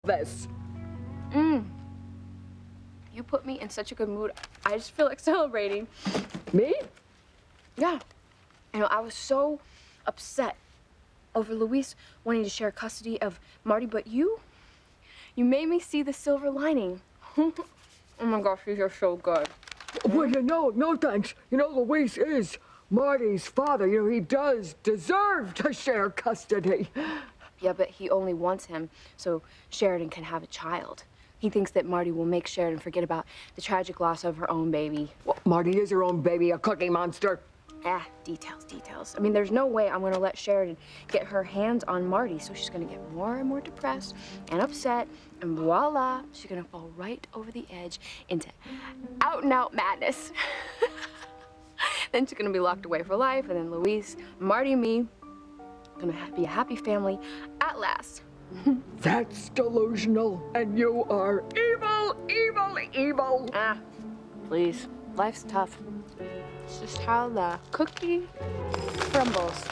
this. You put me in such a good mood. I just feel like celebrating. Me? Yeah. You know, I was so upset over Luis wanting to share custody of Marty, but you made me see the silver lining. Oh my gosh, these are so good. Well, no thanks. Luis is Marty's father. He does deserve to share custody. Yeah, but he only wants him so Sheridan can have a child. He thinks that Marty will make Sheridan forget about the tragic loss of her own baby. Well, Marty is her own baby, a cookie monster. Details. I mean, there's no way I'm gonna let Sheridan get her hands on Marty, so she's gonna get more and more depressed and upset, and voila, she's gonna fall right over the edge into out-and-out madness. Then she's gonna be locked away for life, and then Luis, Marty, and me, gonna be a happy family at last. That's delusional, and you are evil. Please. Life's tough. It's just how the cookie crumbles.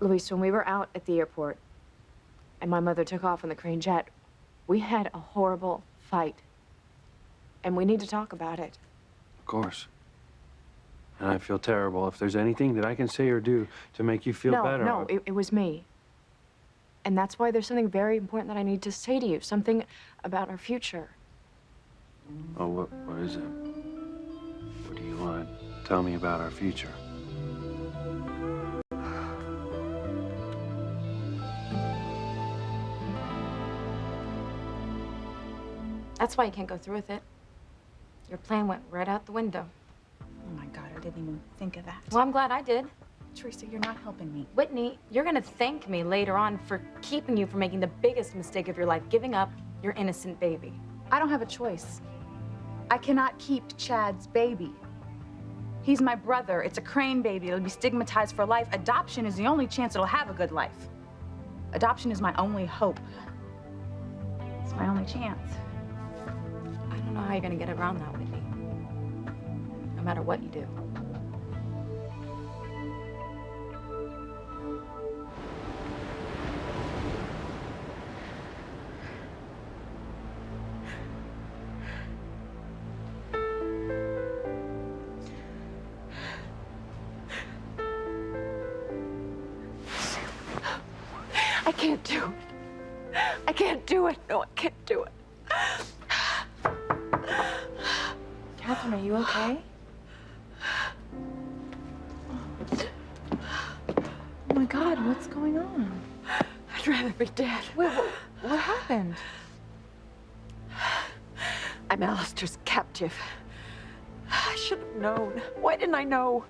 Luis, when we were out at the airport and my mother took off on the Crane jet, we had a horrible fight. And we need to talk about it. Of course. And I feel terrible. If there's anything that I can say or do to make you feel better... No, it was me. And that's why there's something very important that I need to say to you. Something about our future. Oh, what is it? What do you want to tell me about our future? That's why you can't go through with it. Your plan went right out the window. Oh my God, I didn't even think of that. Well, I'm glad I did. Teresa, you're not helping me. Whitney, you're gonna thank me later on for keeping you from making the biggest mistake of your life, giving up your innocent baby. I don't have a choice. I cannot keep Chad's baby. He's my brother. It's a Crane baby. It'll be stigmatized for life. Adoption is the only chance it'll have a good life. Adoption is my only hope. It's my only chance. I don't know how you're gonna get around that, Whitney. No matter what you do. I can't do it. I can't do it. No, I can't do it. Catherine, are you okay? Oh my God, what's going on? I'd rather be dead. Wait, what happened? I'm Alistair's captive. I should have known. Why didn't I know?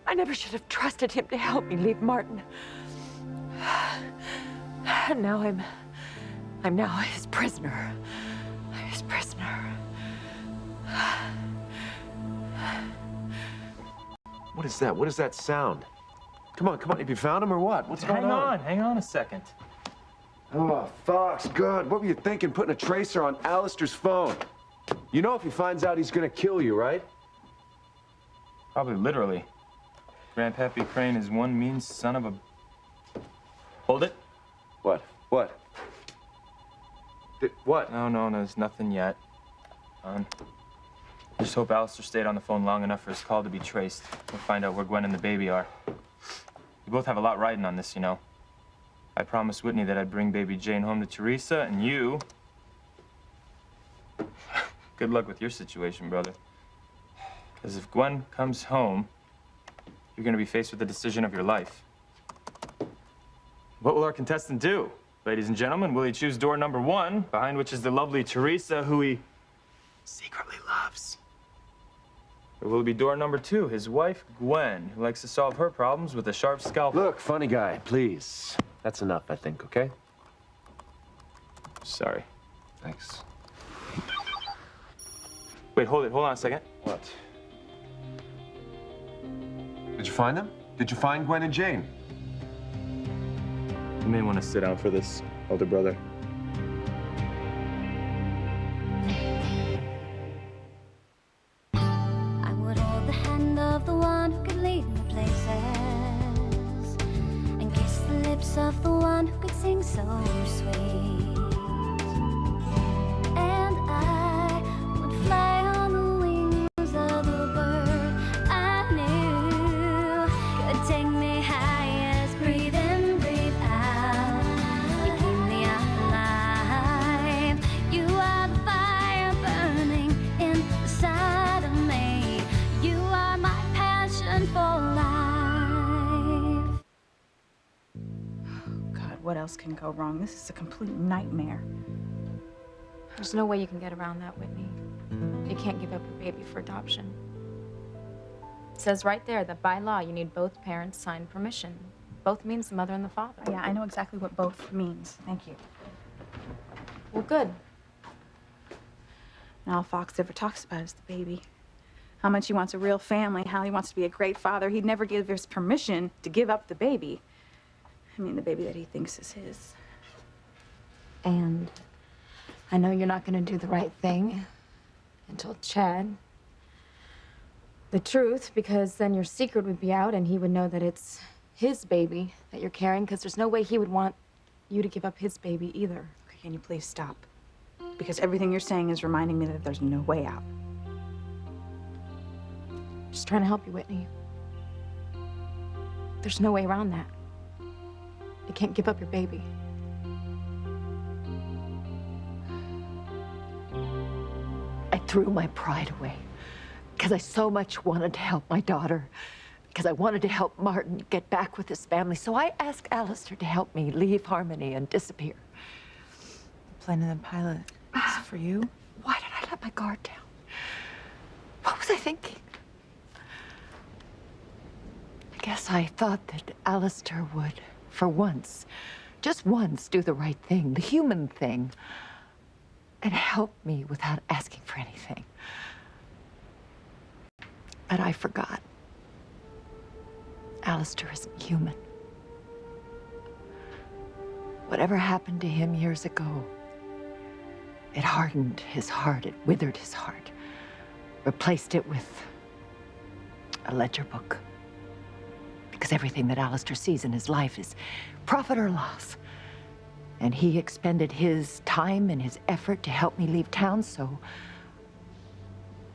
I never should have trusted him to help me leave Martin. And now I'm now his prisoner. I'm his prisoner. What is that? What is that sound? Come on. Have you found him or what? What's going on? Hang on a second. Oh, Fox, good. What were you thinking putting a tracer on Alistair's phone? You know if he finds out, he's gonna kill you, right? Probably literally. Grandpappy Crane is one mean son of a... Hold it. What? What? What? No, there's nothing yet. Just hope Alistair stayed on the phone long enough for his call to be traced. We'll find out where Gwen and the baby are. We both have a lot riding on this, you know. I promised Whitney that I'd bring baby Jane home to Teresa, and you... Good luck with your situation, brother. Because if Gwen comes home, you're gonna be faced with the decision of your life. What will our contestant do? Ladies and gentlemen, will he choose door number 1, behind which is the lovely Teresa, who he secretly loves? Or will it be door number 2, his wife, Gwen, who likes to solve her problems with a sharp scalpel? Look, funny guy, please. That's enough, I think, okay? Sorry. Thanks. Wait, hold on a second. What? Did you find them? Did you find Gwen and Jane? You may want to sit down for this, older brother. I would hold the hand of the one who could lead me places and kiss the lips of the one what else can go wrong. This is a complete nightmare. There's no way you can get around that, Whitney. You can't give up your baby for adoption. It says right there that by law you need both parents' signed permission. Both means the mother and the father. Yeah, I know exactly what both means. Thank you. Well, good. And all Fox ever talks about is the baby. How much he wants a real family, how he wants to be a great father. He'd never give us permission to give up the baby. I mean, the baby that he thinks is his. And I know you're not going to do the right thing and told Chad the truth, because then your secret would be out and he would know that it's his baby that you're carrying, because there's no way he would want you to give up his baby either. Okay, can you please stop? Because everything you're saying is reminding me that there's no way out. Just trying to help you, Whitney. There's no way around that. You can't give up your baby. I threw my pride away because I so much wanted to help my daughter, because I wanted to help Martin get back with his family. So I asked Alistair to help me leave Harmony and disappear. Planet and Pilot is for you? Why did I let my guard down? What was I thinking? I guess I thought that Alistair would, for once, just once, do the right thing, the human thing, and help me without asking for anything. But I forgot. Alistair isn't human. Whatever happened to him years ago, it hardened his heart, it withered his heart, replaced it with a ledger book. Because everything that Alistair sees in his life is profit or loss. And he expended his time and his effort to help me leave town, so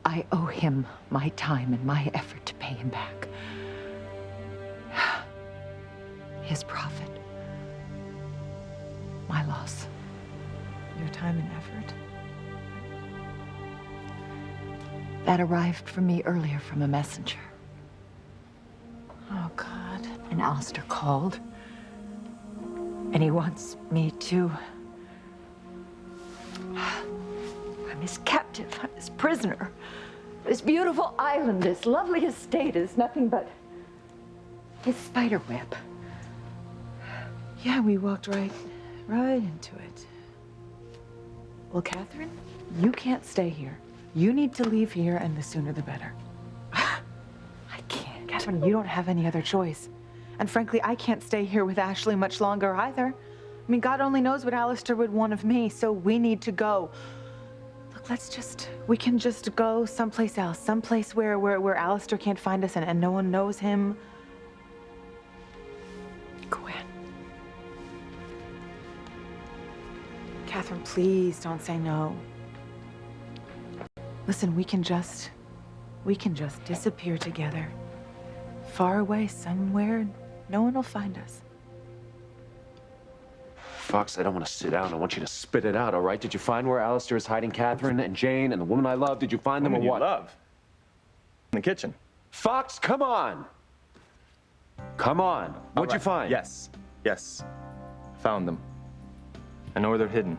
I owe him my time and my effort to pay him back. His profit, my loss. Your time and effort? That arrived for me earlier from a messenger. Oh, God. And Alistair called. And he wants me to... I'm his captive, I'm his prisoner. This beautiful island, this lovely estate is nothing but his spider web. Yeah, we walked right into it. Well, Catherine, you can't stay here. You need to leave here, and the sooner the better. I can't. Catherine, you don't have any other choice. And frankly, I can't stay here with Ashley much longer either. I mean, God only knows what Alistair would want of me, so we need to go. Look, we can just go someplace else, someplace where Alistair can't find us and no one knows him. Gwen. Catherine, please don't say no. Listen, we can just disappear together. Far away somewhere, no one will find us. Fox, I don't want to sit down. I want you to spit it out, all right? Did you find where Alistair is hiding Catherine and Jane and the woman I love? Did you find them or what? You love? In the kitchen. Fox, come on! Come on. What'd you find? Yes. Found them. I know where they're hidden.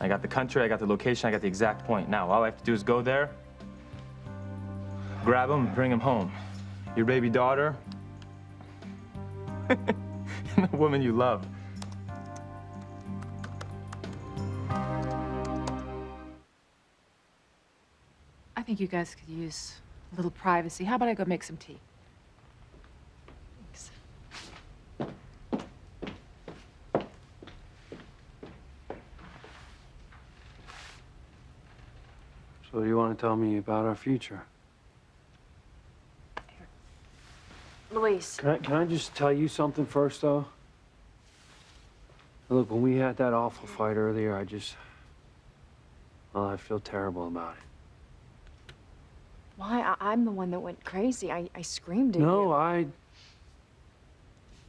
I got the country, I got the location, I got the exact point. Now, all I have to do is go there, grab them, bring them home. Your baby daughter, and the woman you love. I think you guys could use a little privacy. How about I go make some tea? Thanks. So you want to tell me about our future? Luis. Can I just tell you something first, though? Look, when we had that awful fight earlier, well, I feel terrible about it. Why? I'm the one that went crazy. I screamed at you. No,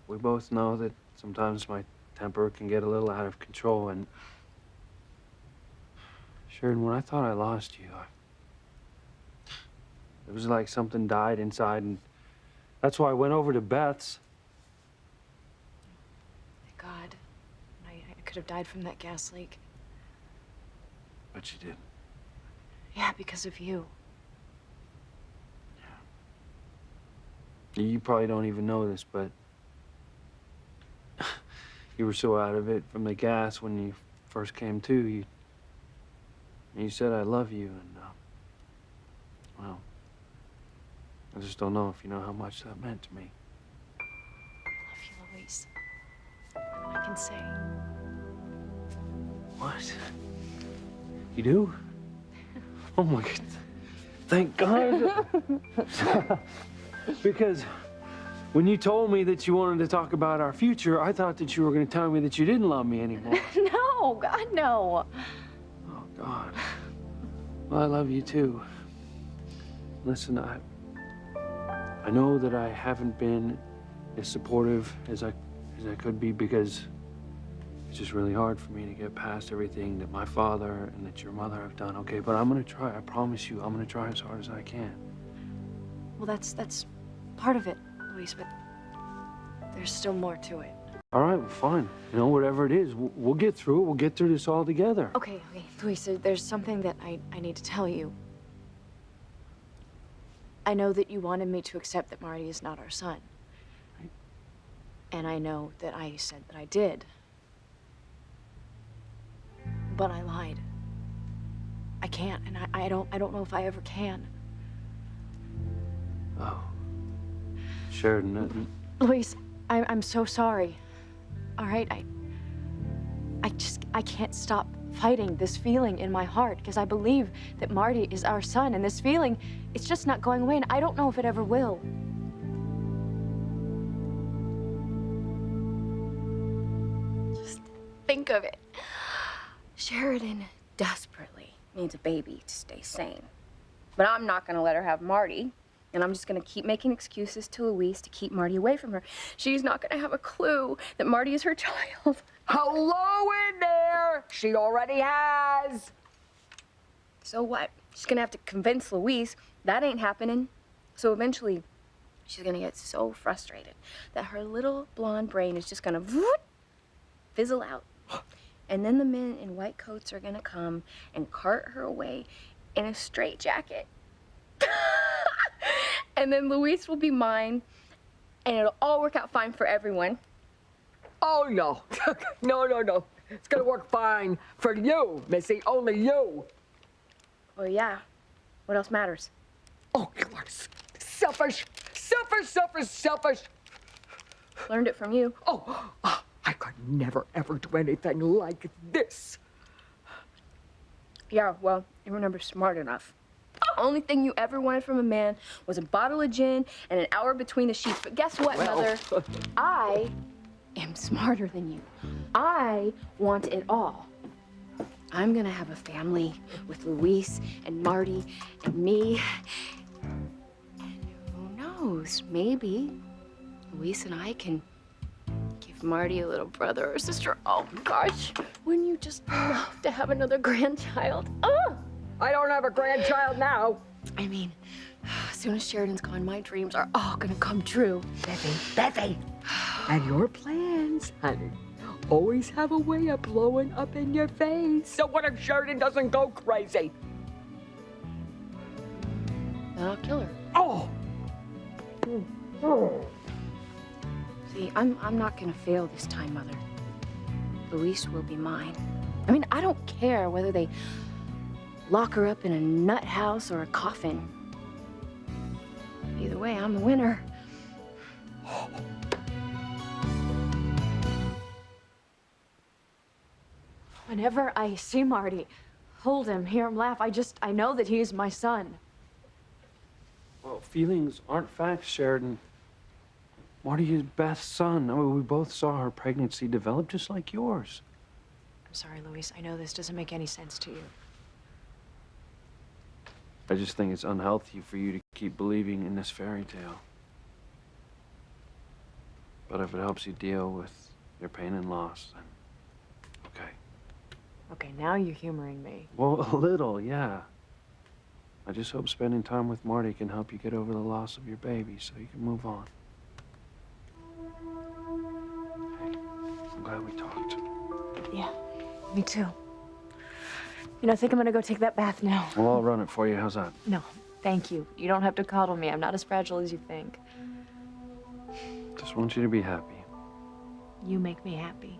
we both know that sometimes my temper can get a little out of control, and Sheridan, when I thought I lost you, it was like something died inside, and that's why I went over to Beth's. God. could have died from that gas leak. But you did. Yeah, because of you. You probably don't even know this, but you were so out of it from the gas when you first came to. You said, I love you, and, well, I just don't know if you know how much that meant to me. I love you, Luis. More than I can say. What? You do? Oh my God. Thank God. Because when you told me that you wanted to talk about our future, I thought that you were going to tell me that you didn't love me anymore. No, God, no. Oh, God. Well, I love you too. Listen, I know that I haven't been as supportive as I could be because it's just really hard for me to get past everything that my father and that your mother have done, okay? But I'm gonna try, I promise you, I'm gonna try as hard as I can. Well, that's part of it, Luis, but there's still more to it. All right, well, fine. You know, whatever it is, we'll get through it. We'll get through this all together. Okay, Luis, there's something that I need to tell you. I know that you wanted me to accept that Marty is not our son. Right. And I know that I said that I did. But I lied. I can't, and I don't know if I ever can. Oh. Sheridan, Luis, I'm so sorry. All right, I can't stop fighting this feeling in my heart because I believe that Marty is our son, and this feeling, it's just not going away, and I don't know if it ever will. Just think of it. Sheridan desperately needs a baby to stay sane. But I'm not gonna let her have Marty. And I'm just gonna keep making excuses to Luis to keep Marty away from her. She's not gonna have a clue that Marty is her child. Hello in there! She already has. So what? She's gonna have to convince Luis. That ain't happening. So eventually, she's gonna get so frustrated that her little blonde brain is just gonna fizzle out. And then the men in white coats are gonna come and cart her away in a straitjacket. And then Luis will be mine, and it'll all work out fine for everyone. Oh, no. No. It's gonna work fine for you, Missy. Only you. Well, yeah. What else matters? Oh, you are selfish. Selfish. Learned it from you. Oh, I could never, ever do anything like this. Yeah, well, you were never smart enough. The only thing you ever wanted from a man was a bottle of gin and an hour between the sheets. But guess what, Mother? I am smarter than you. I want it all. I'm gonna have a family with Luis and Marty and me. And who knows, maybe Luis and I can give Marty a little brother or sister. Oh, gosh, wouldn't you just love to have another grandchild? Oh! I don't have a grandchild now. I mean, as soon as Sheridan's gone, my dreams are all gonna come true. Bevy. And your plans, honey, always have a way of blowing up in your face. So what if Sheridan doesn't go crazy? Then I'll kill her. Oh! See, I'm not gonna fail this time, Mother. Luis will be mine. I mean, I don't care whether they lock her up in a nut house or a coffin. Either way, I'm the winner. Whenever I see Marty, hold him, hear him laugh, I know that he is my son. Well, feelings aren't facts, Sheridan. Marty is Beth's son. I mean, we both saw her pregnancy develop just like yours. I'm sorry, Luis. I know this doesn't make any sense to you. I just think it's unhealthy for you to keep believing in this fairy tale. But if it helps you deal with your pain and loss, then okay. Okay, now you're humoring me. Well, a little, yeah. I just hope spending time with Marty can help you get over the loss of your baby so you can move on. Hey, I'm glad we talked. Yeah. Me too. You know, I think I'm gonna go take that bath now. Well, I'll run it for you. How's that? No, thank you. You don't have to coddle me. I'm not as fragile as you think. Just want you to be happy. You make me happy.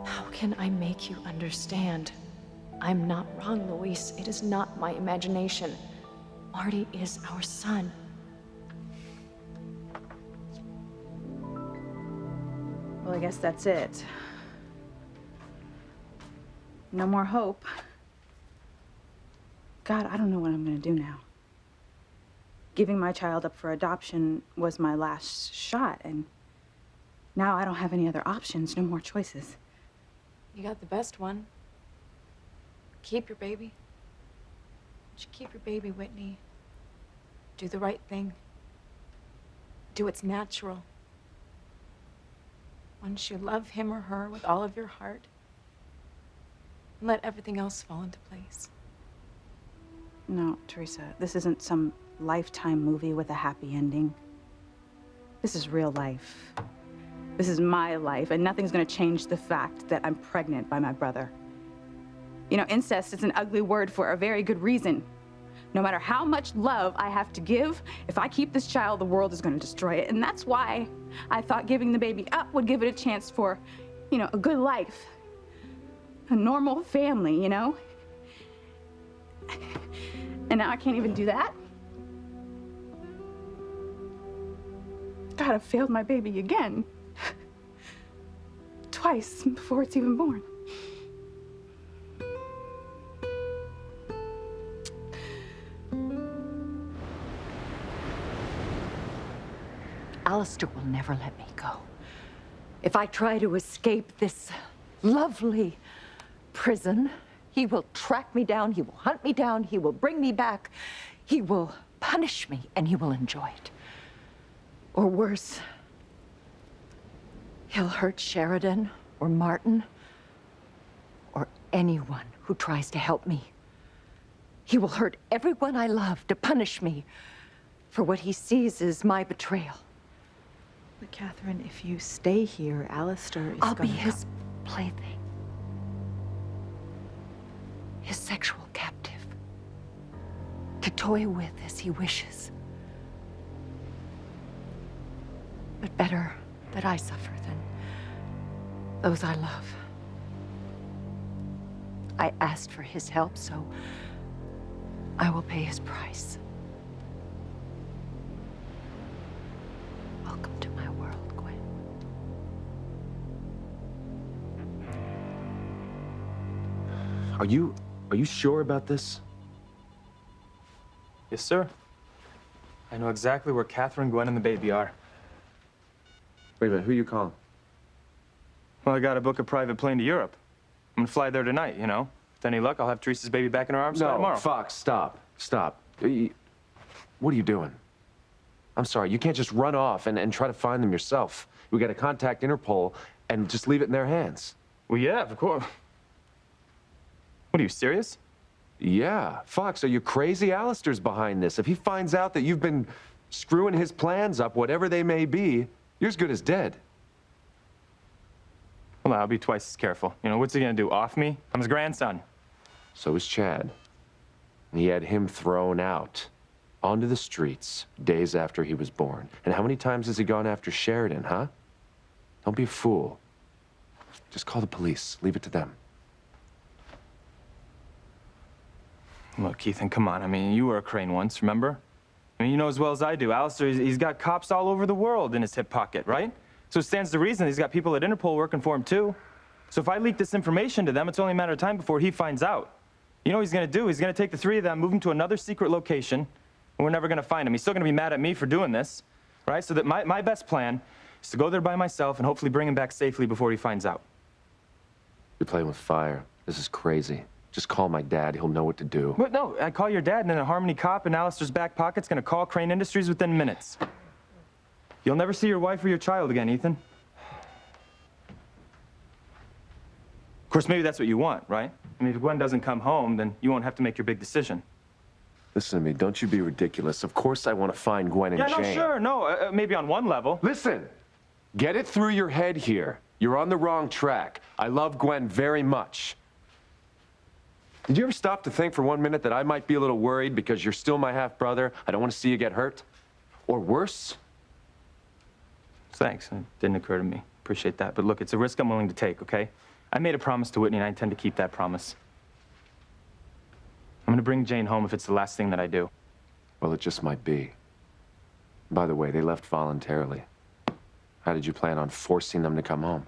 How can I make you understand? I'm not wrong, Luis. It is not my imagination. Marty is our son. Well, I guess that's it. No more hope. God, I don't know what I'm gonna do now. Giving my child up for adoption was my last shot, and now I don't have any other options, no more choices. You got the best one. Keep your baby. Just keep your baby, Whitney. Do the right thing. Do what's natural. Once you love him or her with all of your heart, let everything else fall into place. No, Teresa, this isn't some Lifetime movie with a happy ending. This is real life. This is my life, and nothing's gonna change the fact that I'm pregnant by my brother. You know, incest is an ugly word for a very good reason. No matter how much love I have to give, if I keep this child, the world is gonna destroy it. And that's why I thought giving the baby up would give it a chance for, you know, a good life. A normal family, you know? And now I can't even do that? God, I've failed my baby again. Twice before it's even born. Alistair will never let me go. If I try to escape this lovely prison, he will track me down, he will hunt me down, he will bring me back, he will punish me, and he will enjoy it. Or worse, he'll hurt Sheridan or Martin or anyone who tries to help me. He will hurt everyone I love to punish me for what he sees as my betrayal. But Catherine, if you stay here, Alistair is I'll be gonna his plaything. His sexual captive. To toy with as he wishes. But better that I suffer than those I love. I asked for his help, so I will pay his price. Welcome to my world, Gwen. Are you sure about this? Yes, sir. I know exactly where Catherine, Gwen, and the baby are. Wait a minute, who are you calling? Well, I gotta book a private plane to Europe. I'm gonna fly there tonight, you know. With any luck, I'll have Teresa's baby back in her arms by tomorrow. No, Fox, stop. What are you doing? I'm sorry, you can't just run off and try to find them yourself. We gotta contact Interpol and just leave it in their hands. Well, yeah, of course. What, are you serious? Yeah. Fox, are you crazy? Alistair's behind this. If he finds out that you've been screwing his plans up, whatever they may be, you're as good as dead. Well, I'll be twice as careful. You know, what's he gonna do, off me? I'm his grandson. So is Chad. He had him thrown out onto the streets days after he was born. And how many times has he gone after Sheridan, huh? Don't be a fool. Just call the police. Leave it to them. Look, Ethan, come on. I mean, you were a Crane once, remember? I mean, you know as well as I do, Alistair, he's got cops all over the world in his hip pocket, right? So it stands to reason he's got people at Interpol working for him, too. So if I leak this information to them, it's only a matter of time before he finds out. You know what he's gonna do? He's gonna take the three of them, move them to another secret location, and we're never gonna find him. He's still gonna be mad at me for doing this, right? So that my best plan is to go there by myself and hopefully bring him back safely before he finds out. You're playing with fire. This is crazy. Just call my dad. He'll know what to do. But no, I call your dad, and then a Harmony cop in Alistair's back pocket's gonna call Crane Industries within minutes. You'll never see your wife or your child again, Ethan. Of course, maybe that's what you want, right? I mean, if Gwen doesn't come home, then you won't have to make your big decision. Listen to me, don't you be ridiculous. Of course I want to find Gwen and Jane. Yeah, no, sure, no, maybe on one level. Listen, get it through your head here. You're on the wrong track. I love Gwen very much. Did you ever stop to think for 1 minute that I might be a little worried because you're still my half-brother? I don't want to see you get hurt. Or worse? Thanks, it didn't occur to me. Appreciate that. But look, it's a risk I'm willing to take, okay? I made a promise to Whitney, and I intend to keep that promise. I'm gonna bring Jane home if it's the last thing that I do. Well, it just might be. By the way, they left voluntarily. How did you plan on forcing them to come home?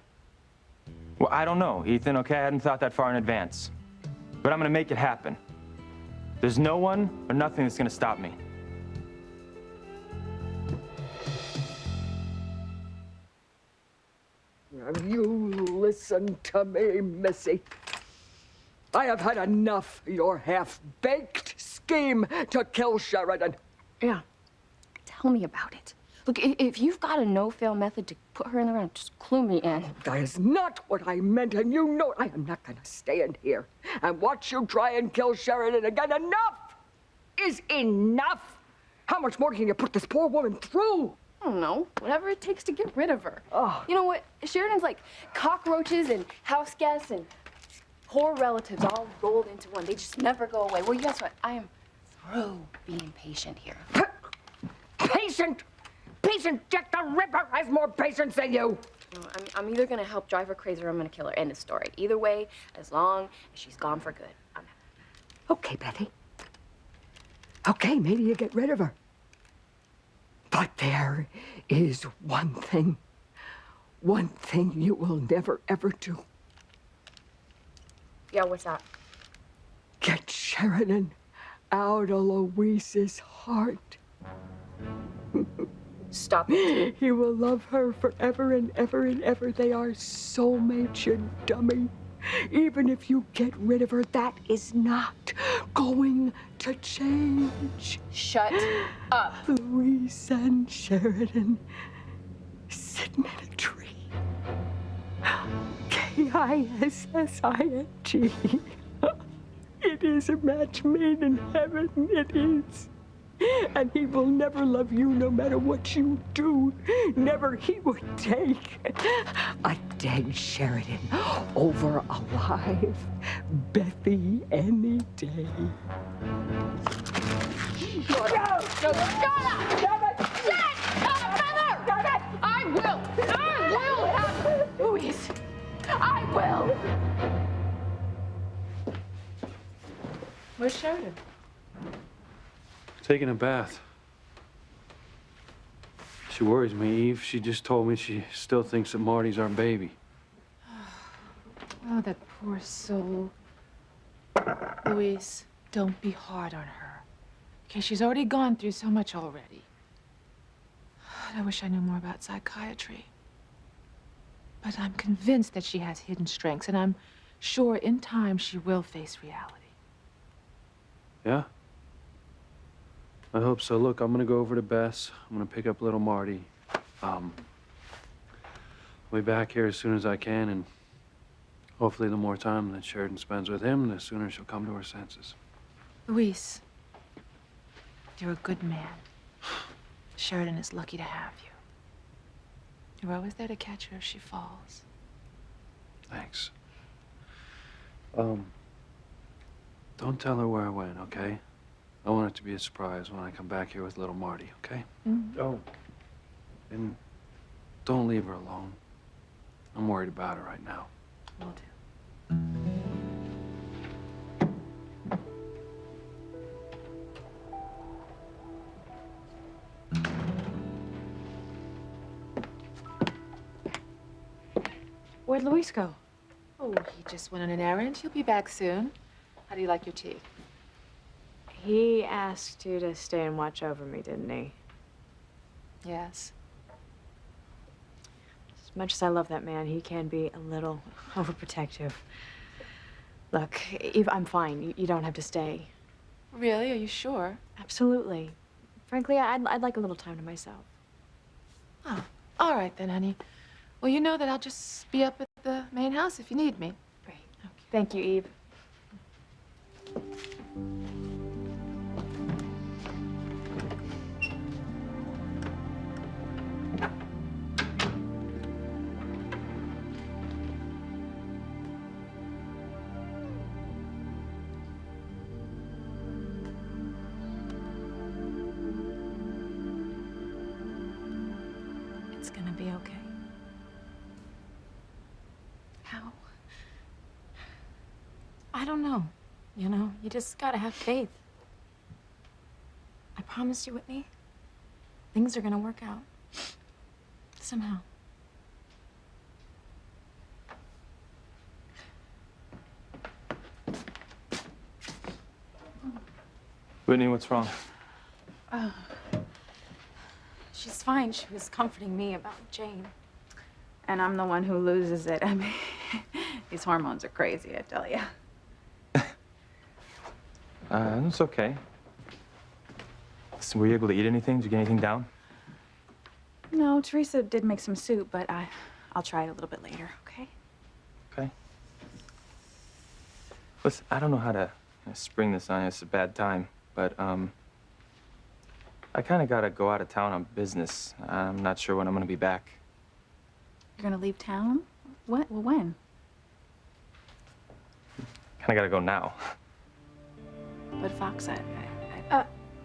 Well, I don't know, Ethan, okay? I hadn't thought that far in advance. But I'm gonna make it happen. There's no one or nothing that's gonna stop me. Now you listen to me, Missy. I have had enough of your half-baked scheme to kill Sheridan. Yeah. Tell me about it. Look, if you've got a no-fail method to put her in the ground, just clue me in. That is not what I meant, and you know I am not going to stand here and watch you try and kill Sheridan again. Enough is enough. How much more can you put this poor woman through? I don't know. Whatever it takes to get rid of her. Oh. You know what? Sheridan's like cockroaches and house guests and poor relatives all rolled into one. They just never go away. Well, guess what? I am through being patient here. Patient? Patient? Jack the Ripper has more patience than you. I'm either gonna help drive her crazy or I'm gonna kill her. End of story. Either way, as long as she's gone for good, I'm happy. Okay, Betty. Okay, maybe you get rid of her. But there is one thing you will never, ever do. Yeah, what's that? Get Sheridan out of Louise's heart. Stop it. He will love her forever and ever and ever. They are soulmates, you dummy. Even if you get rid of her, that is not going to change. Shut up. Louise and Sheridan sitting in a tree. Kissing. It is a match made in heaven. It is. And he will never love you no matter what you do. Never. He would take a dead Sheridan over a live Bethy any day. Shut up! Shut up! Shut up, brother! I will have Louise. I will. Where's Sheridan? Taking a bath. She worries me, Eve. She just told me she still thinks that Marty's our baby. Oh, that poor soul. Louise, don't be hard on her. Okay, she's already gone through so much already. I wish I knew more about psychiatry. But I'm convinced that she has hidden strengths, and I'm sure in time she will face reality. Yeah? I hope so. Look, I'm gonna go over to Bess. I'm gonna pick up little Marty. I'll be back here as soon as I can, and hopefully the more time that Sheridan spends with him, the sooner she'll come to her senses. Louise, you're a good man. Sheridan is lucky to have you. You're always there to catch her if she falls. Thanks. Don't tell her where I went, okay? I want it to be a surprise when I come back here with little Marty, okay? Mm-hmm. And don't leave her alone. I'm worried about her right now. Will do. Where'd Luis go? Oh, he just went on an errand. He'll be back soon. How do you like your tea? He asked you to stay and watch over me, didn't he? Yes. As much as I love that man, he can be a little overprotective. Look, Eve, I'm fine. You don't have to stay. Really? Are you sure? Absolutely. Frankly, I'd like a little time to myself. Oh, all right then, honey. Well, you know that I'll just be up at the main house if you need me. Great. Thank you, Eve. It's gonna be okay. How? I don't know. You know, you just gotta have faith. I promise you, Whitney, things are gonna work out. Somehow. Whitney, what's wrong? She's fine. She was comforting me about Jane. And I'm the one who loses it. I mean, these hormones are crazy, I tell you. It's okay. Listen, were you able to eat anything? Did you get anything down? No, Teresa did make some soup, but I'll try it a little bit later, okay? Okay. Listen, I don't know how to spring this on you. It's a bad time, but I kind of gotta go out of town on business. I'm not sure when I'm gonna be back. You're gonna leave town? What? Well, when? Kind of gotta go now. But Fox,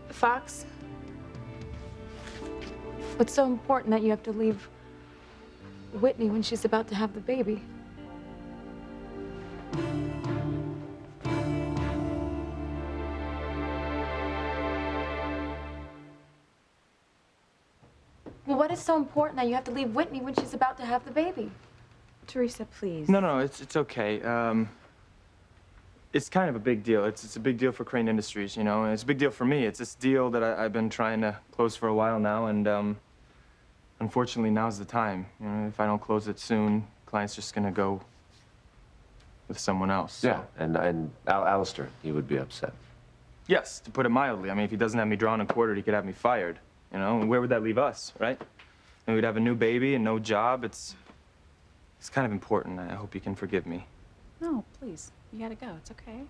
Fox? What's so important that you have to leave Whitney when she's about to have the baby? Well, what is so important that you have to leave Whitney when she's about to have the baby? Teresa, please. No, it's okay. It's kind of a big deal. It's a big deal for Crane Industries, you know, and it's a big deal for me. It's this deal that I've been trying to close for a while now, and unfortunately, now's the time. You know, if I don't close it soon, client's just gonna go with someone else. So. Yeah, and Alistair, he would be upset. Yes, to put it mildly. I mean, if he doesn't have me drawn and quartered, he could have me fired. You know, and where would that leave us, right? And we'd have a new baby and no job. It's kind of important. I hope you can forgive me. No, please. You gotta go. It's okay.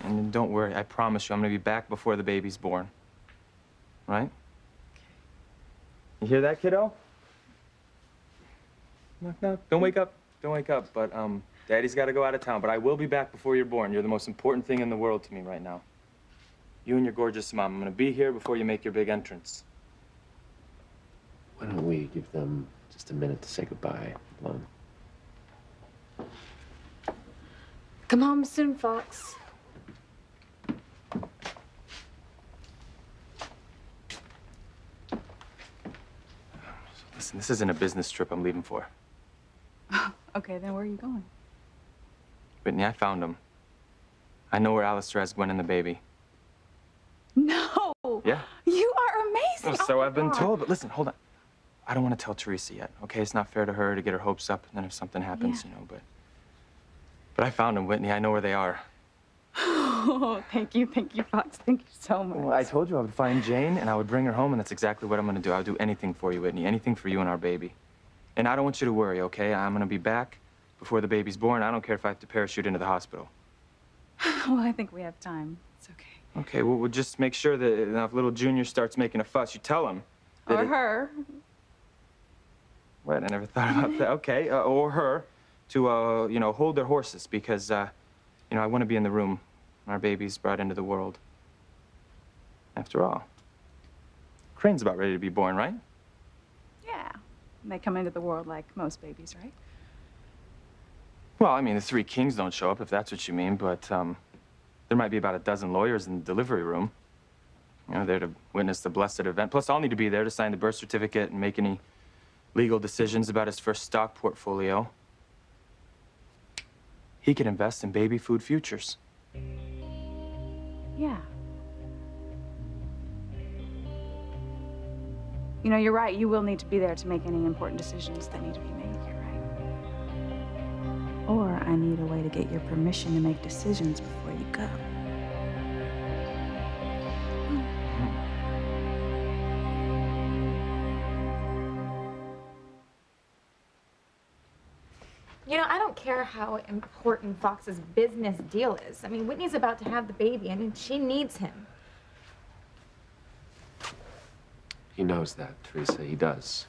And don't worry, I promise you, I'm gonna be back before the baby's born. Right? You hear that, kiddo? Knock, knock. Don't wake up. Don't wake up. But, Daddy's gotta go out of town. But I will be back before you're born. You're the most important thing in the world to me right now. You and your gorgeous mom. I'm gonna be here before you make your big entrance. Why don't we give them just a minute to say goodbye, Lon? Come home soon, Fox. Listen, this isn't a business trip I'm leaving for. Okay, then where are you going? Whitney, I found him. I know where Alistair has Gwen and the baby. No! Yeah. You are amazing! Well, so I've been told, but listen, hold on. I don't want to tell Teresa yet, okay? It's not fair to her to get her hopes up, and then if something happens, you know, But I found them, Whitney. I know where they are. Oh, thank you, Fox. Thank you so much. Well, I told you I would find Jane, and I would bring her home, and that's exactly what I'm going to do. I'll do anything for you, Whitney. Anything for you and our baby. And I don't want you to worry, okay? I'm going to be back before the baby's born. I don't care if I have to parachute into the hospital. Well, I think we have time. It's okay. Okay, well, we'll just make sure that if little Junior starts making a fuss, you tell him. Or her. What? I never thought about that. Okay, or her, to, you know, hold their horses because, you know, I want to be in the room when our baby's brought into the world. After all, Crane's about ready to be born, right? Yeah. And they come into the world like most babies, right? Well, I mean, the three kings don't show up, if that's what you mean, but, there might be about a dozen lawyers in the delivery room. You know, there to witness the blessed event. Plus, I'll need to be there to sign the birth certificate and make any legal decisions about his first stock portfolio. He could invest in baby food futures. Yeah. You know, you're right. You will need to be there to make any important decisions that need to be made. You're right. Or I need a way to get your permission to make decisions before you go. You know, I don't care care how important Fox's business deal is. I mean, Whitney's about to have the baby, and she needs him. He knows that, Teresa. He does.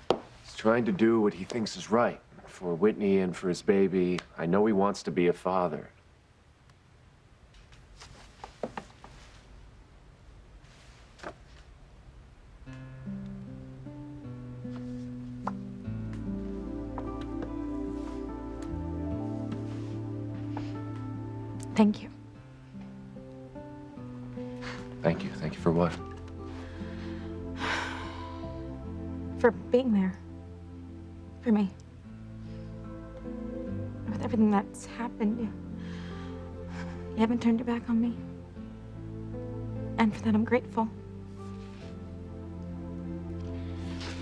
He's trying to do what he thinks is right for Whitney and for his baby. I know he wants to be a father. Thank you. Thank you. Thank you for what? For being there. For me. With everything that's happened, you haven't turned your back on me. And for that, I'm grateful.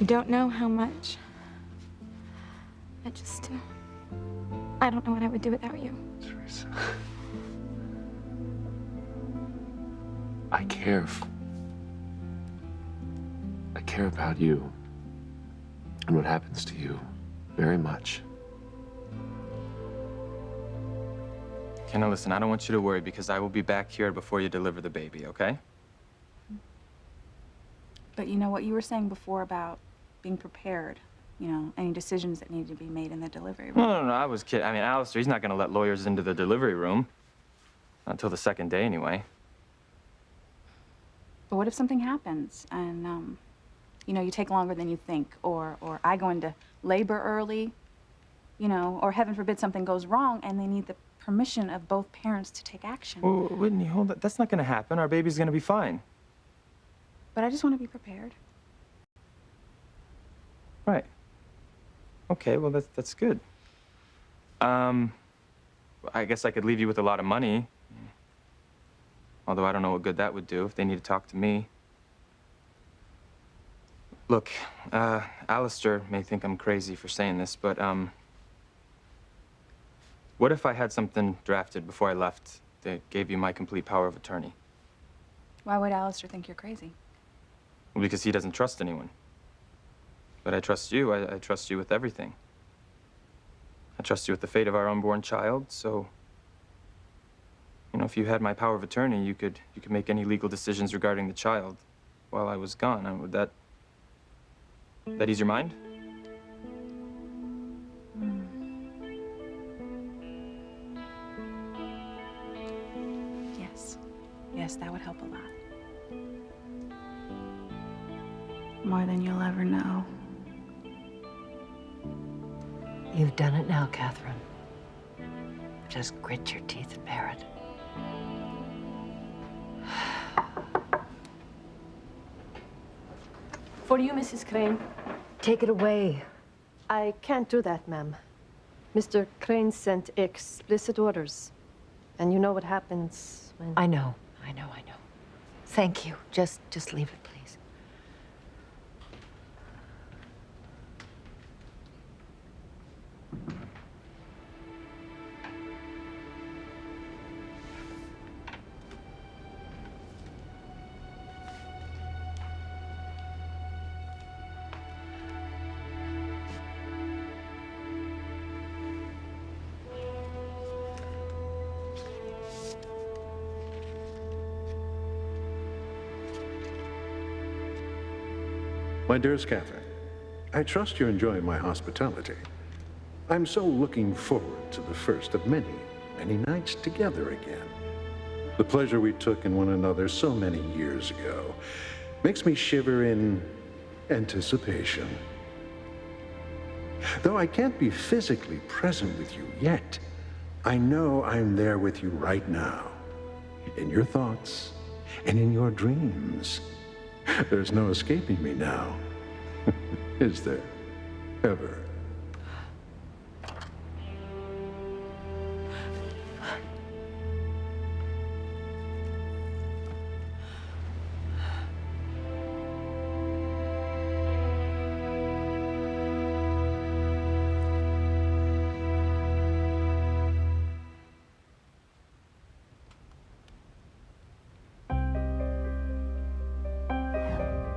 You don't know how much. I don't know what I would do without you. Teresa. I care about you and what happens to you very much. Okay, now listen, I don't want you to worry because I will be back here before you deliver the baby, okay? But you know what you were saying before about being prepared, you know, any decisions that need to be made in the delivery room. No, I was kidding. I mean, Alistair, he's not going to let lawyers into the delivery room. Not until the second day, anyway. But what if something happens and, you know, you take longer than you think, or I go into labor early, you know, or heaven forbid something goes wrong and they need the permission of both parents to take action. Well, Whitney, hold on. That's not going to happen. Our baby's going to be fine. But I just want to be prepared. Right. Okay, well, that's good. I guess I could leave you with a lot of money. Although I don't know what good that would do if they need to talk to me. Look, Alistair may think I'm crazy for saying this, but, what if I had something drafted before I left that gave you my complete power of attorney? Why would Alistair think you're crazy? Well, because he doesn't trust anyone. But I trust you. I trust you with everything. I trust you with the fate of our unborn child, so... You know, if you had my power of attorney, you could make any legal decisions regarding the child while I was gone. Would that ease your mind? Yes. Yes, that would help a lot. More than you'll ever know. You've done it now, Catherine. Just grit your teeth and bear it. For you, Mrs. Crane. Take it away. I can't do that, ma'am. Mr. Crane sent explicit orders. And you know what happens when... I know. Thank you. Just leave it, please. My dearest Catherine, I trust you're enjoying my hospitality. I'm so looking forward to the first of many, many nights together again. The pleasure we took in one another so many years ago makes me shiver in anticipation. Though I can't be physically present with you yet, I know I'm there with you right now, in your thoughts and in your dreams. There's no escaping me now, is there? Ever?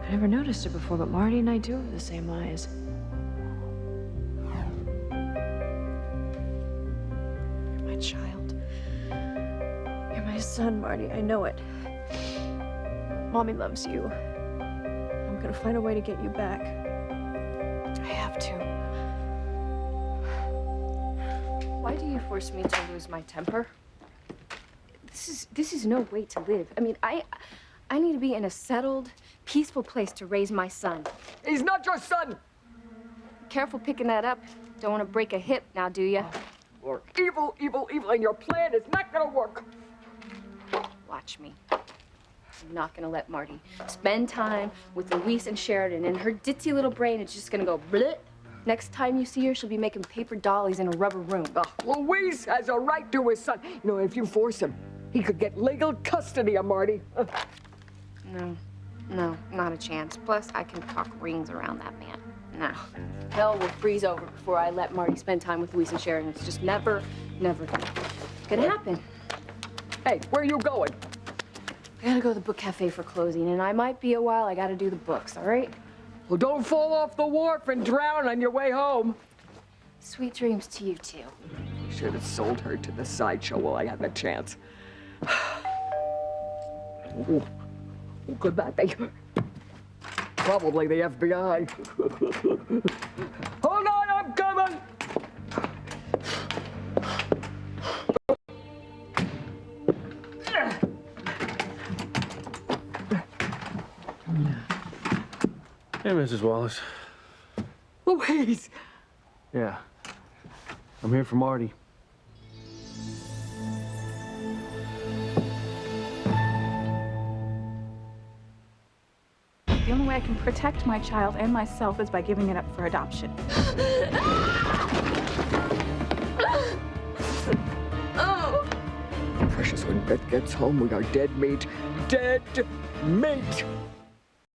I never noticed it before, but Marty and I do have the same eyes. a child. You're my son, Marty. I know it. Mommy loves you. I'm gonna find a way to get you back. I have to. Why do you force me to lose my temper? This is no way to live. I mean, I need to be in a settled, peaceful place to raise my son. He's not your son! Careful picking that up. Don't want to break a hip now, do you? You're evil, evil, evil, and your plan is not gonna work. Watch me. I'm not gonna let Marty spend time with Louise and Sheridan, and her ditzy little brain is just gonna go bleh. Next time you see her, she'll be making paper dollies in a rubber room. Louise has a right to his son. You know, if you force him, he could get legal custody of Marty. No, not a chance. Plus, I can talk rings around that man. No. Hell will freeze over before I let Marty spend time with Louise and Sheridan. It's just never gonna happen. Hey, where are you going? I gotta go to the book cafe for closing, and I might be a while. I gotta do the books, all right? Well, don't fall off the wharf and drown on your way home. Sweet dreams to you, too. Should have sold her to the sideshow while I had the chance. Who could that be? Probably the FBI. Hold on, I'm coming! Hey, Mrs. Wallace. Louise! Yeah. I'm here for Marty. The only way I can protect my child and myself is by giving it up for adoption. Precious, when Beth gets home, we are dead meat. Dead meat!